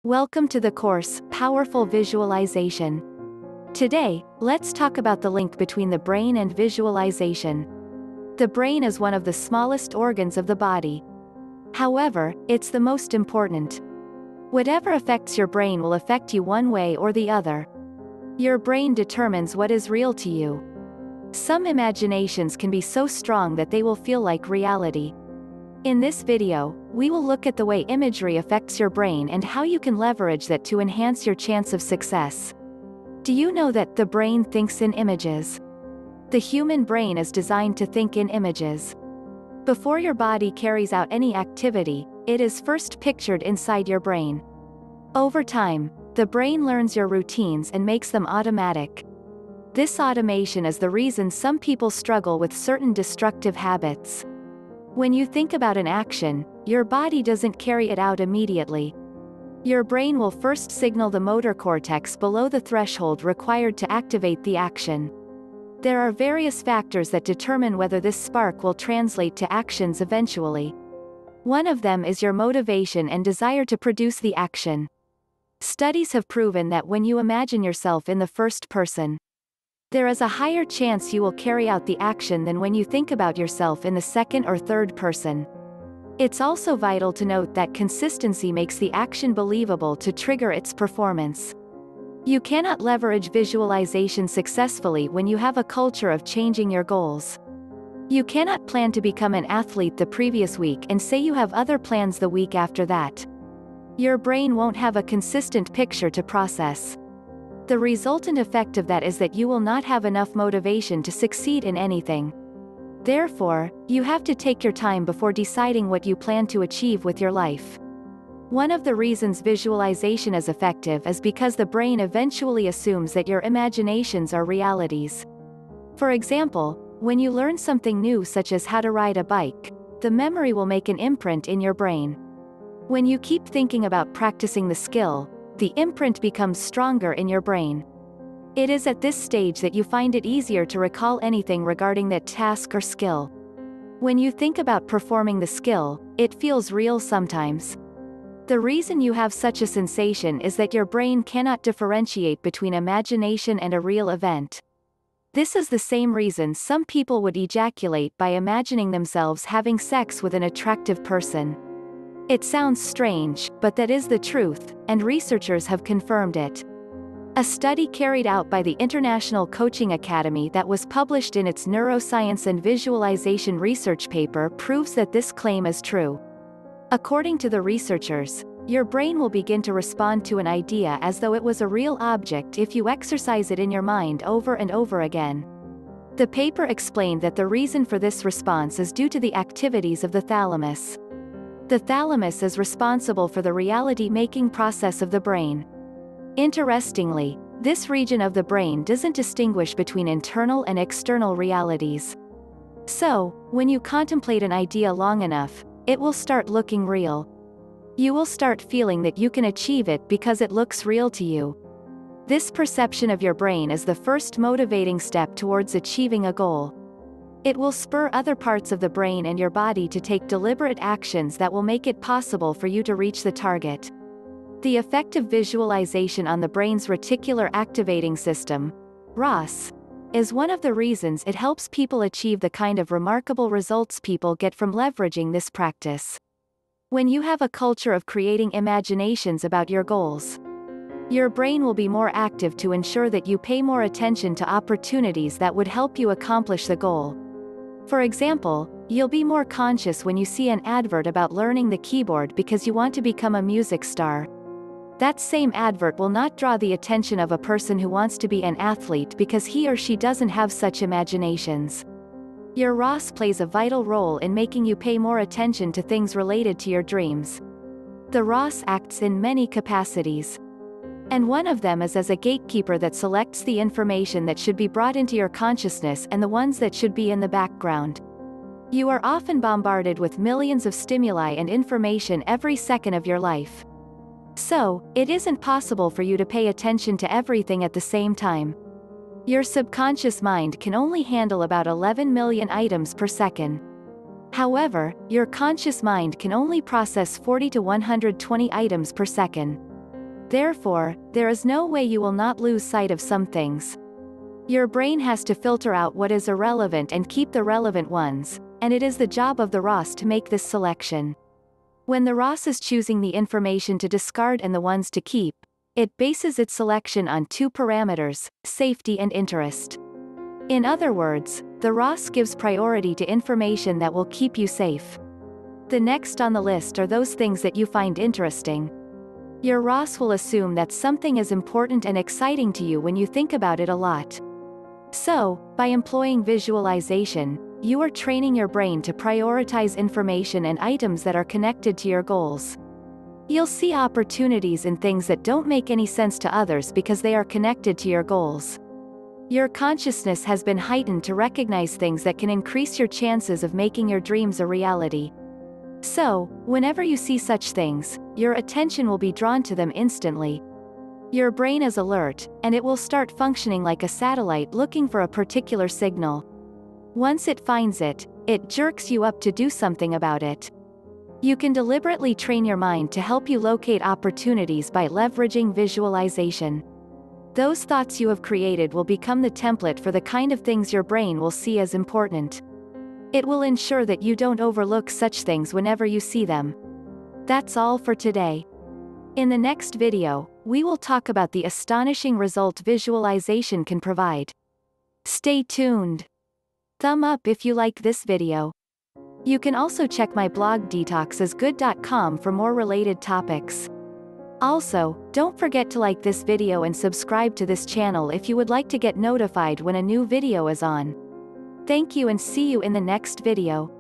Welcome to the course, Powerful Visualization. Today, let's talk about the link between the brain and visualization. The brain is one of the smallest organs of the body. However, it's the most important. Whatever affects your brain will affect you one way or the other. Your brain determines what is real to you. Some imaginations can be so strong that they will feel like reality. In this video, we will look at the way imagery affects your brain and how you can leverage that to enhance your chance of success. Do you know that the brain thinks in images? The human brain is designed to think in images. Before your body carries out any activity, it is first pictured inside your brain. Over time, the brain learns your routines and makes them automatic. This automation is the reason some people struggle with certain destructive habits. When you think about an action, your body doesn't carry it out immediately. Your brain will first signal the motor cortex below the threshold required to activate the action. There are various factors that determine whether this spark will translate to actions eventually. One of them is your motivation and desire to produce the action. Studies have proven that when you imagine yourself in the first person, there is a higher chance you will carry out the action than when you think about yourself in the second or third person. It's also vital to note that consistency makes the action believable to trigger its performance. You cannot leverage visualization successfully when you have a culture of changing your goals. You cannot plan to become an athlete the previous week and say you have other plans the week after that. Your brain won't have a consistent picture to process. The resultant effect of that is that you will not have enough motivation to succeed in anything. Therefore, you have to take your time before deciding what you plan to achieve with your life. One of the reasons visualization is effective is because the brain eventually assumes that your imaginations are realities. For example, when you learn something new such as how to ride a bike, the memory will make an imprint in your brain. When you keep thinking about practicing the skill, the imprint becomes stronger in your brain. It is at this stage that you find it easier to recall anything regarding that task or skill. When you think about performing the skill, it feels real sometimes. The reason you have such a sensation is that your brain cannot differentiate between imagination and a real event. This is the same reason some people would ejaculate by imagining themselves having sex with an attractive person. It sounds strange, but that is the truth, and researchers have confirmed it. A study carried out by the International Coaching Academy that was published in its Neuroscience and Visualization research paper proves that this claim is true. According to the researchers, your brain will begin to respond to an idea as though it was a real object if you exercise it in your mind over and over again. The paper explained that the reason for this response is due to the activities of the thalamus. The thalamus is responsible for the reality-making process of the brain. Interestingly, this region of the brain doesn't distinguish between internal and external realities. So, when you contemplate an idea long enough, it will start looking real. You will start feeling that you can achieve it because it looks real to you. This perception of your brain is the first motivating step towards achieving a goal. It will spur other parts of the brain and your body to take deliberate actions that will make it possible for you to reach the target. The effect of visualization on the brain's reticular activating system, RAS, is one of the reasons it helps people achieve the kind of remarkable results people get from leveraging this practice. When you have a culture of creating imaginations about your goals, your brain will be more active to ensure that you pay more attention to opportunities that would help you accomplish the goal. For example, you'll be more conscious when you see an advert about learning the keyboard because you want to become a music star. That same advert will not draw the attention of a person who wants to be an athlete because he or she doesn't have such imaginations. Your RAS plays a vital role in making you pay more attention to things related to your dreams. The RAS acts in many capacities. And one of them is as a gatekeeper that selects the information that should be brought into your consciousness and the ones that should be in the background. You are often bombarded with millions of stimuli and information every second of your life. So, it isn't possible for you to pay attention to everything at the same time. Your subconscious mind can only handle about 11 million items per second. However, your conscious mind can only process 40 to 120 items per second. Therefore, there is no way you will not lose sight of some things. Your brain has to filter out what is irrelevant and keep the relevant ones, and it is the job of the ROS to make this selection. When the ROS is choosing the information to discard and the ones to keep, it bases its selection on two parameters, safety and interest. In other words, the ROS gives priority to information that will keep you safe. The next on the list are those things that you find interesting. Your ROS will assume that something is important and exciting to you when you think about it a lot. So, by employing visualization, you are training your brain to prioritize information and items that are connected to your goals. You'll see opportunities in things that don't make any sense to others because they are connected to your goals. Your consciousness has been heightened to recognize things that can increase your chances of making your dreams a reality. So, whenever you see such things, your attention will be drawn to them instantly. Your brain is alert, and it will start functioning like a satellite looking for a particular signal. Once it finds it, it jerks you up to do something about it. You can deliberately train your mind to help you locate opportunities by leveraging visualization. Those thoughts you have created will become the template for the kind of things your brain will see as important. It will ensure that you don't overlook such things whenever you see them. That's all for today. In the next video, we will talk about the astonishing result visualization can provide. Stay tuned. Thumb up if you like this video. You can also check my blog detoxisgood.com for more related topics. Also, don't forget to like this video and subscribe to this channel if you would like to get notified when a new video is on. Thank you and see you in the next video.